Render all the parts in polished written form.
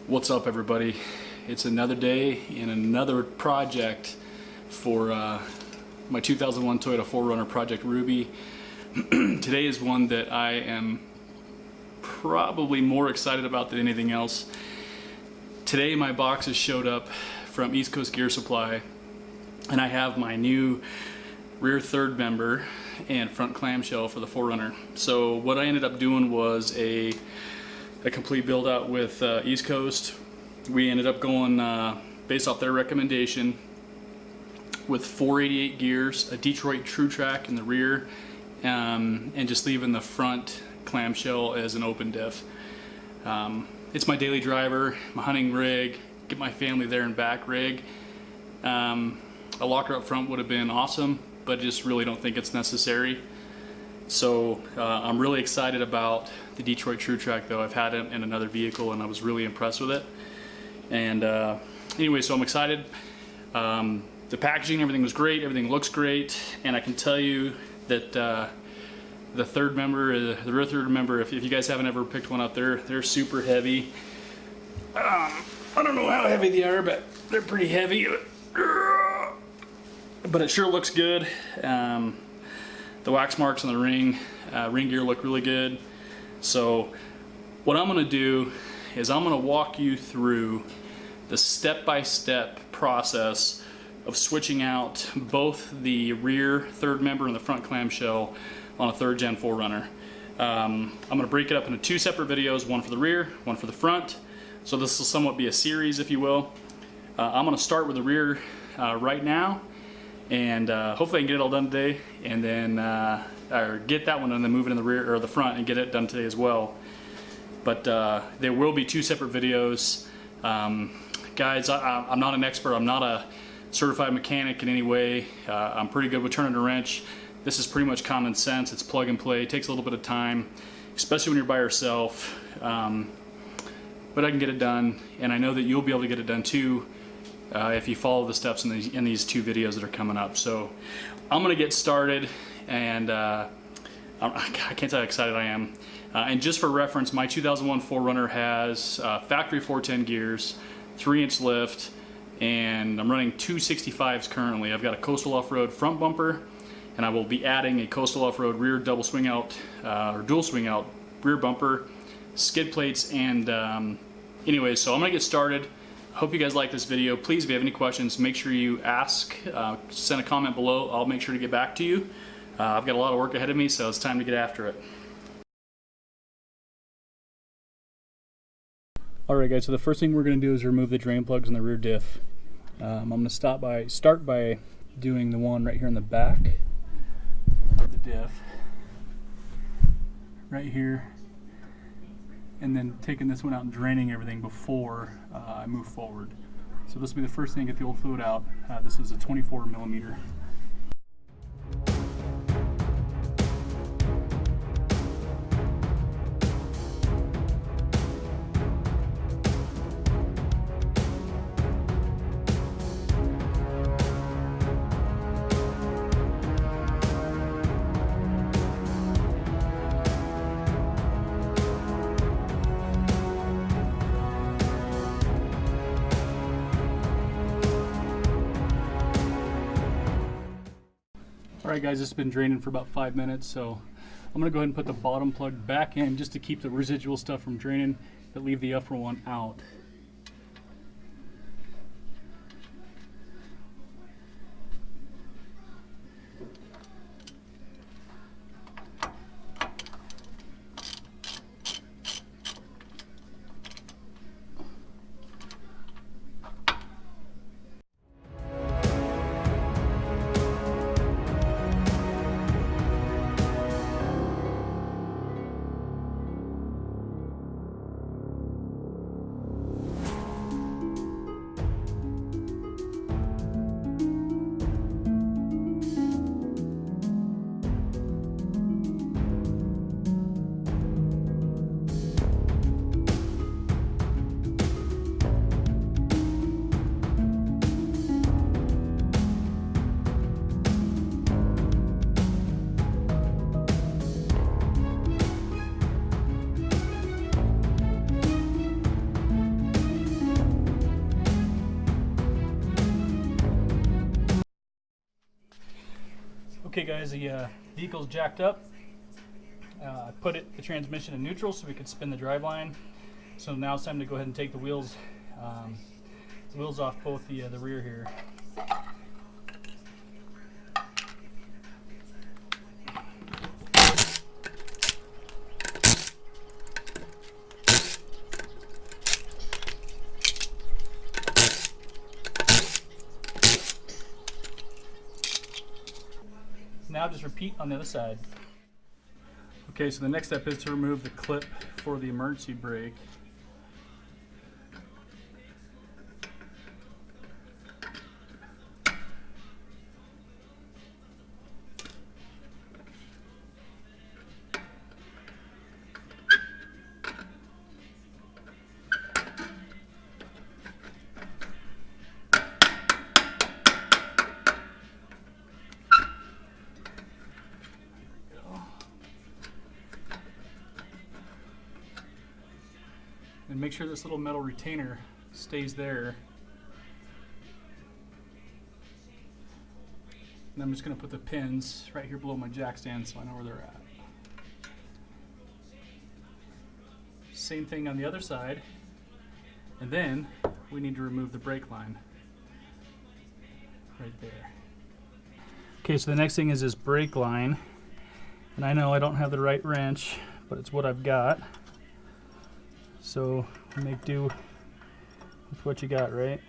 What's up, everybody? It's another day and another project for my 2001 Toyota 4Runner Project Ruby. Today is one that I am probably more excited about than anything else. Today my boxes showed up from East Coast Gear Supply, and I have my new rear third member and front clamshell for the 4Runner. So what I ended up doing was a complete build out with East Coast. We ended up going based off their recommendation with 488 gears, a Detroit Truetrac in the rear, and just leaving the front clamshell as an open diff. It's my daily driver, my hunting rig, get my family there and back rig. A locker up front would have been awesome, but just really don't think it's necessary. So I'm really excited about the Detroit Truetrac, though. I've had it in another vehicle and I was really impressed with it. And anyway, so I'm excited. The packaging, everything was great, everything looks great, and I can tell you that the third member, the rear third member, if you guys haven't ever picked one up, they're super heavy. I don't know how heavy they are, but they're pretty heavy. But it sure looks good. The wax marks on the ring gear look really good. So what I'm going to do is I'm going to walk you through the step-by-step process of switching out both the rear third member and the front clamshell on a third gen 4Runner. I'm going to break it up into two separate videos, one for the rear, one for the front. So this will somewhat be a series, if you will. I'm going to start with the rear right now, and hopefully I can get it all done today, and then or get that one and then move it in the rear or the front and get it done today as well. But there will be two separate videos. Guys, I'm not an expert. I'm not a certified mechanic in any way. I'm pretty good with turning a wrench. This is pretty much common sense. It's plug and play. It takes a little bit of time, especially when you're by yourself. But I can get it done, and I know that you'll be able to get it done too if you follow the steps in these two videos that are coming up. So I'm going to get started, and I can't tell how excited I am. And just for reference, my 2001 4Runner has factory 410 gears, 3-inch lift, and I'm running 265s currently. I've got a coastal off-road front bumper, and I will be adding a coastal off-road rear double swing out or dual swing out rear bumper, skid plates, and anyway, so I'm gonna get started. Hope you guys like this video. Please, if you have any questions, make sure you ask, send a comment below. I'll make sure to get back to you. I've got a lot of work ahead of me, so it's time to get after it. Alright guys, so the first thing we're going to do is remove the drain plugs in the rear diff. I'm going to start by doing the one right here in the back of the diff, right here, and then taking this one out and draining everything before I move forward. So this will be the first thing, get the old fluid out. This is a 24 millimeter. Alright guys, it's been draining for about 5 minutes, so I'm going to go ahead and put the bottom plug back in just to keep the residual stuff from draining, but leave the upper one out. Okay guys, the vehicle's jacked up. I put the transmission in neutral so we could spin the driveline. So now it's time to go ahead and take the wheels off both the rear here. Now just repeat on the other side. Okay, so the next step is to remove the clip for the emergency brake. And make sure this little metal retainer stays there. And I'm just going to put the pins right here below my jack stand so I know where they're at. Same thing on the other side. And then we need to remove the brake line right there. Okay, so the next thing is this brake line. And I know I don't have the right wrench, but it's what I've got. So make do with what you got, right?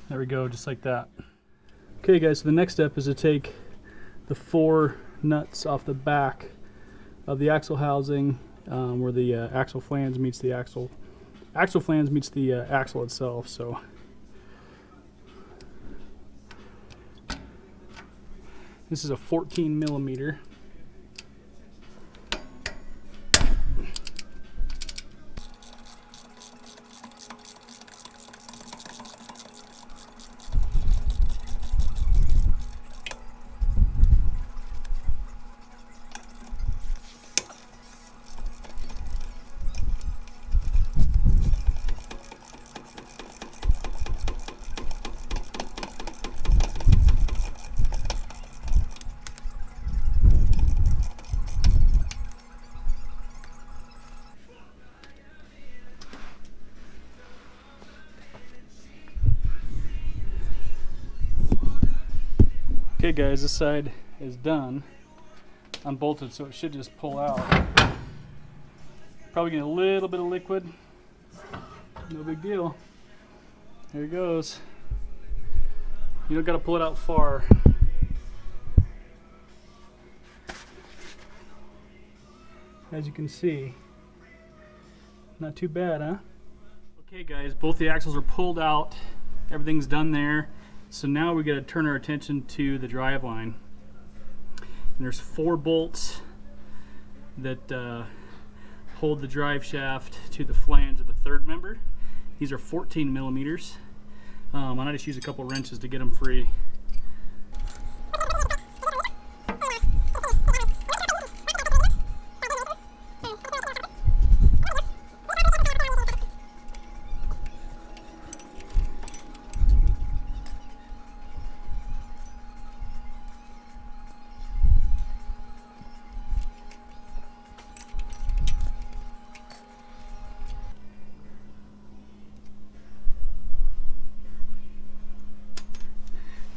There we go, just like that. Okay guys, so the next step is to take the 4 nuts off the back of the axle housing, where the axle flange meets the axle flange meets the axle itself. So this is a 14 millimeter. Okay guys, this side is done, unbolted, so it should just pull out. Probably getting a little bit of liquid, no big deal. There it goes. You don't got to pull it out far. As you can see, not too bad, huh? Okay guys, both the axles are pulled out, everything's done there. So now we got to turn our attention to the driveline. And there's 4 bolts that hold the drive shaft to the flange of the third member. These are 14 millimeters. And I just use a couple wrenches to get them free.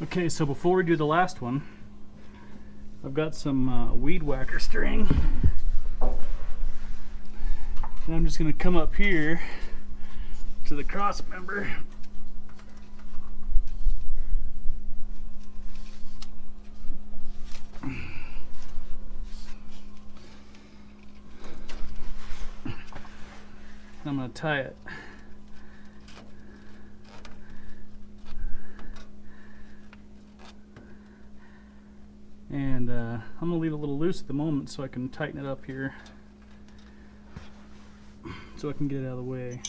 Okay, so before we do the last one, I've got some weed whacker string. And I'm just going to come up here to the cross member. I'm going to tie it. And I'm going to leave it a little loose at the moment so I can tighten it up here so I can get it out of the way.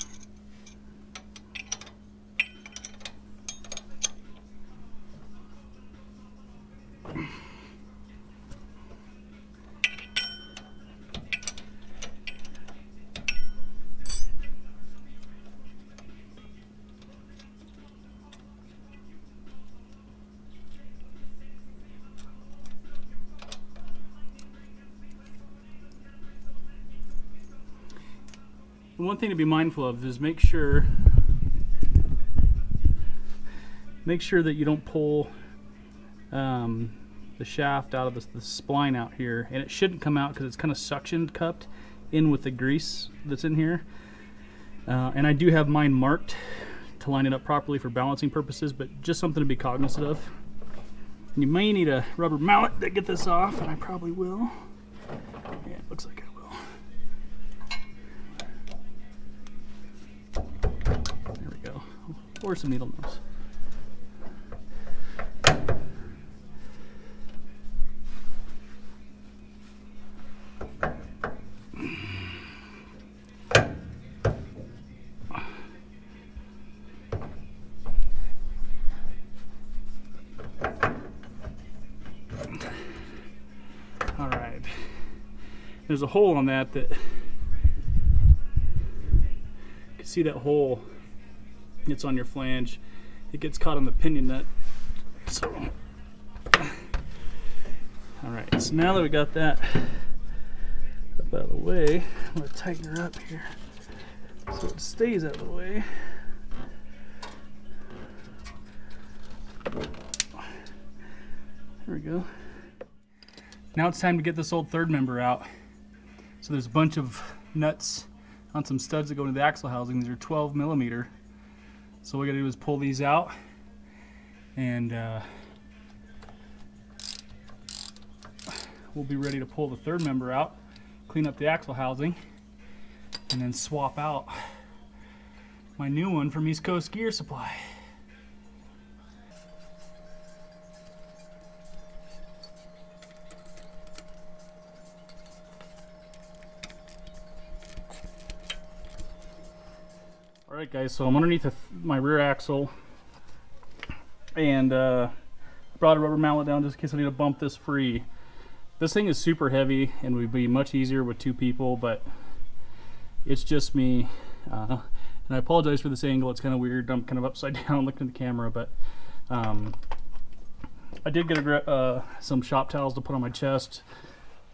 One thing to be mindful of is make sure that you don't pull the shaft out of the spline out here, and it shouldn't come out because it's kind of suction cupped in with the grease that's in here. And I do have mine marked to line it up properly for balancing purposes, but just something to be cognizant of. And you may need a rubber mallet to get this off, and I probably will. Yeah, it looks like I will. There we go. Or some needle nose. Alright. There's a hole on that you can see that hole. It's on your flange. It gets caught on the pinion nut. So, alright, so now that we got that up out of the way, I'm going to tighten her up here so it stays out of the way. There we go. Now it's time to get this old third member out. So there's a bunch of nuts on some studs that go into the axle housing. These are 12 millimeter. So what we gotta do is pull these out and we'll be ready to pull the third member out, clean up the axle housing, and then swap out my new one from East Coast Gear Supply. Alright guys, so I'm underneath my rear axle and brought a rubber mallet down just in case I need to bump this free. This thing is super heavy and would be much easier with two people, but it's just me. And I apologize for this angle, it's kind of weird. I'm kind of upside down looking at the camera, but I did get some shop towels to put on my chest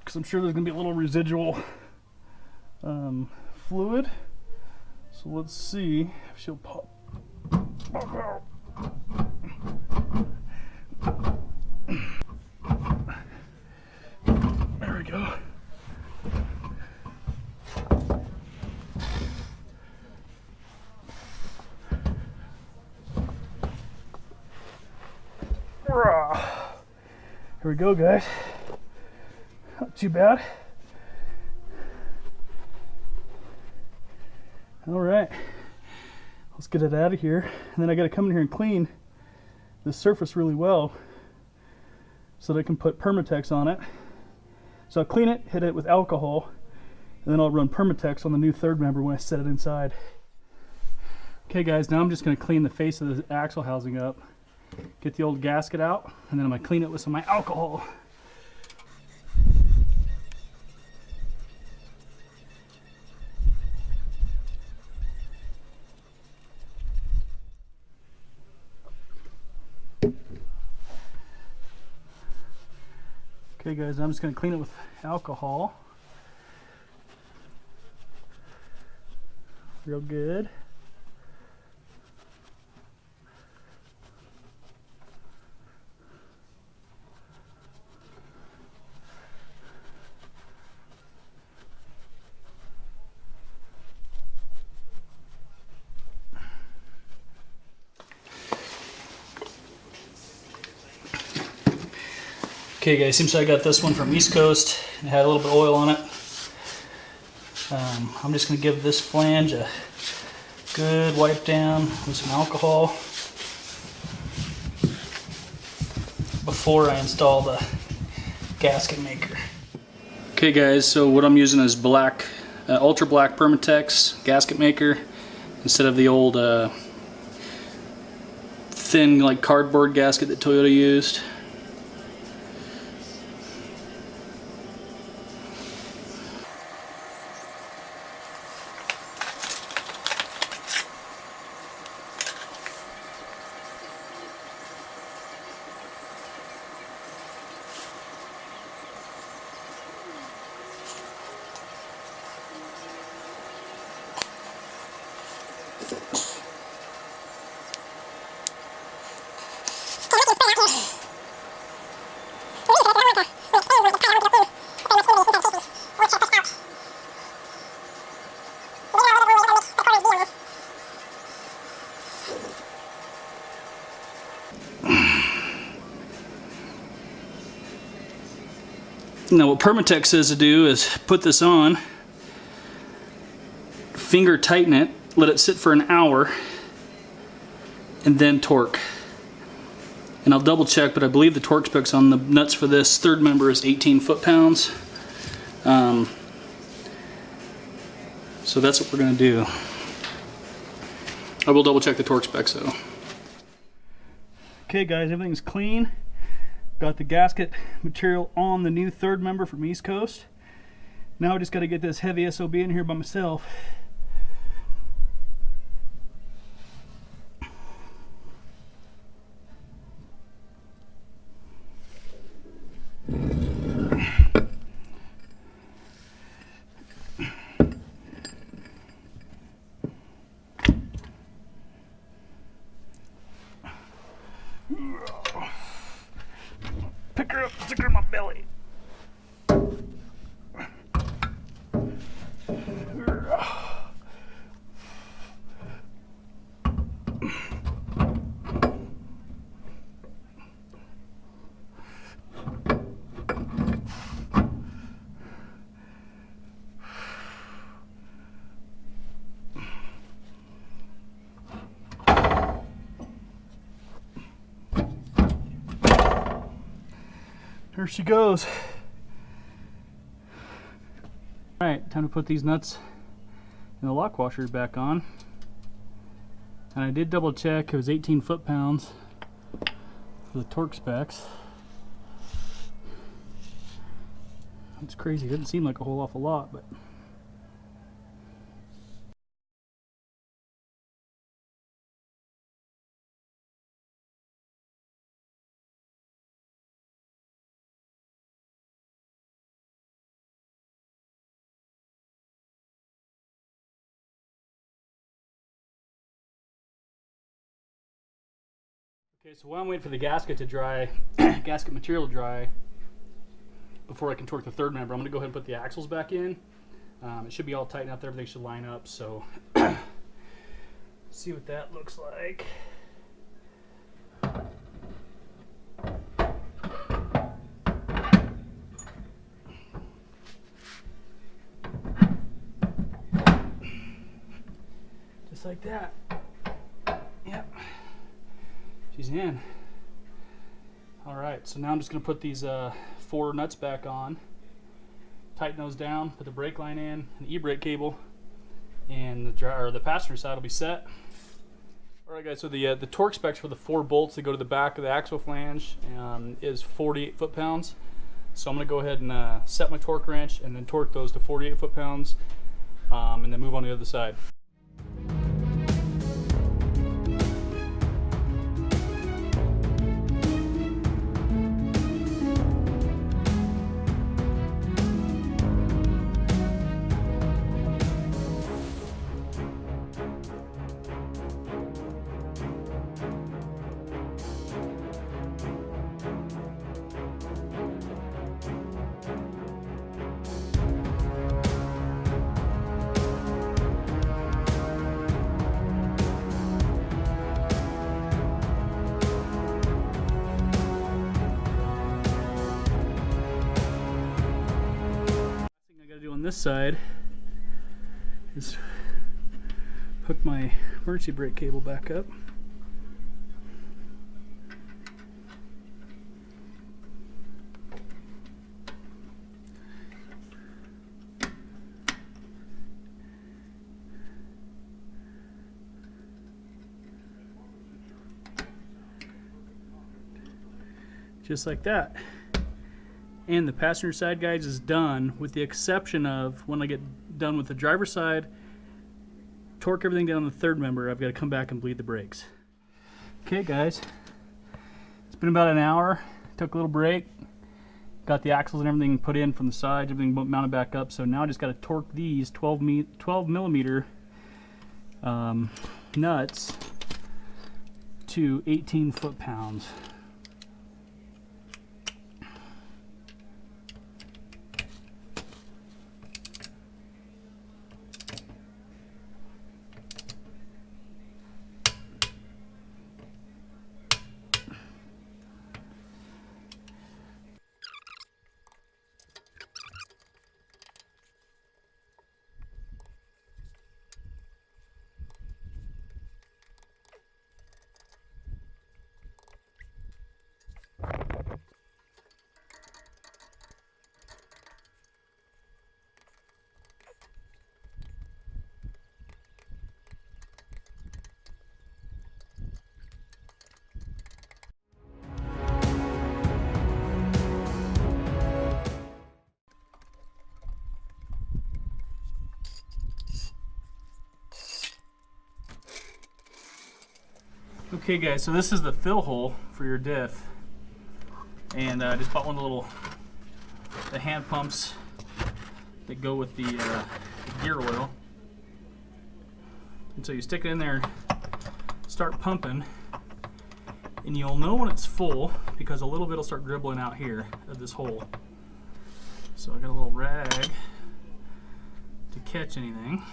because I'm sure there's going to be a little residual fluid. So let's see if she'll pop out. There we go. Here we go, guys. Not too bad. All right, let's get it out of here. And then I got to come in here and clean this surface really well so that I can put Permatex on it. So I'll clean it, hit it with alcohol, and then I'll run Permatex on the new third member when I set it inside. Okay guys, now I'm just going to clean the face of the axle housing up, get the old gasket out, and then I'm going to clean it with some of my alcohol. Okay guys, I'm just going to clean it with alcohol. Real good. Okay guys, seems like I got this one from East Coast. It had a little bit of oil on it. I'm just going to give this flange a good wipe down with some alcohol before I install the gasket maker. Okay guys, so what I'm using is black, ultra black Permatex gasket maker instead of the old thin like cardboard gasket that Toyota used. Now what Permatex says to do is put this on, finger tighten it, let it sit for an hour, and then torque. And I'll double check, but I believe the torque specs on the nuts for this third member is 18 foot-pounds. So that's what we're going to do. I will double check the torque specs though. Okay guys, everything's clean. Got the gasket material on the new third member from East Coast. Now I just got to get this heavy SOB in here by myself. Pick her up, stick her in my belly. There she goes. Alright, time to put these nuts and the lock washers back on. And I did double check, it was 18 foot-pounds for the torque specs. It's crazy, it doesn't seem like a whole awful lot, but okay, so while I'm waiting for the gasket to dry, gasket material to dry, before I can torque the third member, I'm going to go ahead and put the axles back in. It should be all tightened up, everything should line up, so see what that looks like. Just like that. Yep. She's in. Alright, so now I'm just going to put these 4 nuts back on, tighten those down, put the brake line in, an e-brake cable, and the passenger side will be set. Alright guys, so the torque specs for the 4 bolts that go to the back of the axle flange is 48 foot-pounds. So I'm going to go ahead and set my torque wrench and then torque those to 48 foot-pounds and then move on to the other side. On this side is hook my emergency brake cable back up. Just like that. And the passenger side, guys, is done, with the exception of when I get done with the driver's side, torque everything down on the third member, I've got to come back and bleed the brakes. Okay, guys, it's been about an hour. Took a little break, got the axles and everything put in from the sides, everything mounted back up. So now I just got to torque these 12 millimeter nuts to 18 foot-pounds. Okay, guys, so this is the fill hole for your diff, and I just bought one of the hand pumps that go with the gear oil. And so you stick it in there, start pumping, and you'll know when it's full because a little bit will start dribbling out here of this hole. So I got a little rag to catch anything.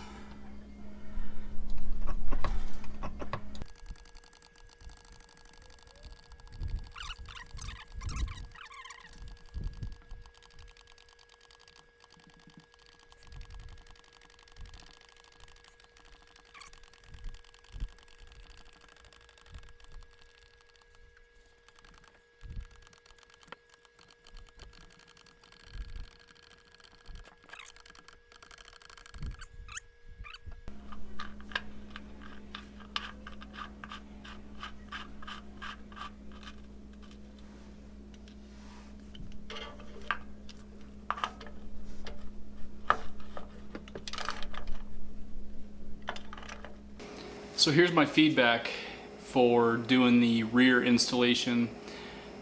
So here's my feedback for doing the rear installation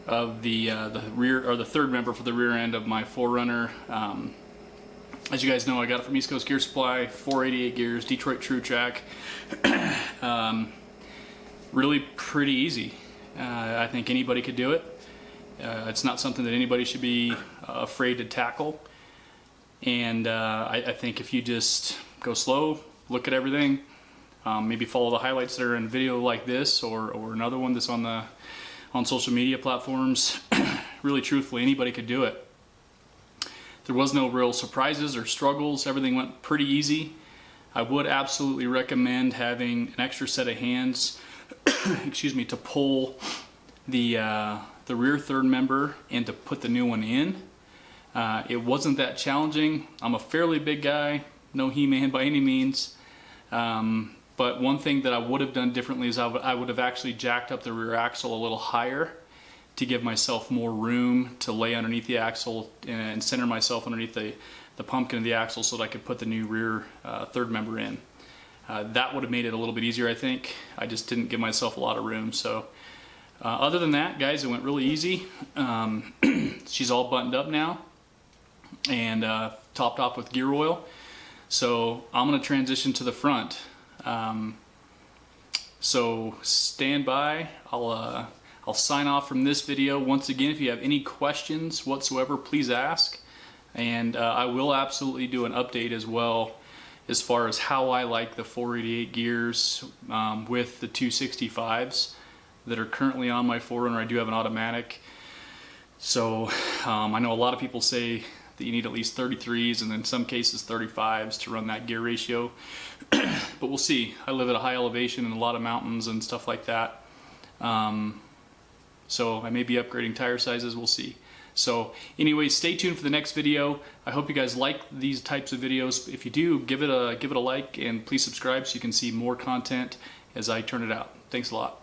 of the rear, or the third member for the rear end of my 4runner. As you guys know, I got it from East Coast Gear Supply, 488 gears, Detroit Truetrac. Really pretty easy. I think anybody could do it. It's not something that anybody should be afraid to tackle. And I think if you just go slow, look at everything, maybe follow the highlights that are in a video like this, or another one that's on social media platforms. Really, truthfully, anybody could do it. There was no real surprises or struggles. Everything went pretty easy. I would absolutely recommend having an extra set of hands, excuse me, to pull the rear third member and to put the new one in. It wasn't that challenging. I'm a fairly big guy, no He-Man by any means. But one thing that I would have done differently is I would have actually jacked up the rear axle a little higher to give myself more room to lay underneath the axle and center myself underneath the pumpkin of the axle so that I could put the new rear third member in. That would have made it a little bit easier, I think. I just didn't give myself a lot of room. So other than that, guys, it went really easy. She's all buttoned up now and topped off with gear oil. So I'm going to transition to the front. So stand by. I'll sign off from this video. Once again, if you have any questions whatsoever, please ask. And I will absolutely do an update as well as far as how I like the 488 gears with the 265s that are currently on my 4runner. I do have an automatic. So I know a lot of people say that you need at least 33s and in some cases 35s to run that gear ratio. But we'll see. I live at a high elevation and a lot of mountains and stuff like that. So I may be upgrading tire sizes, we'll see. So anyways, stay tuned for the next video. I hope you guys like these types of videos. If you do, give it a like, and please subscribe so you can see more content as I turn it out. Thanks a lot.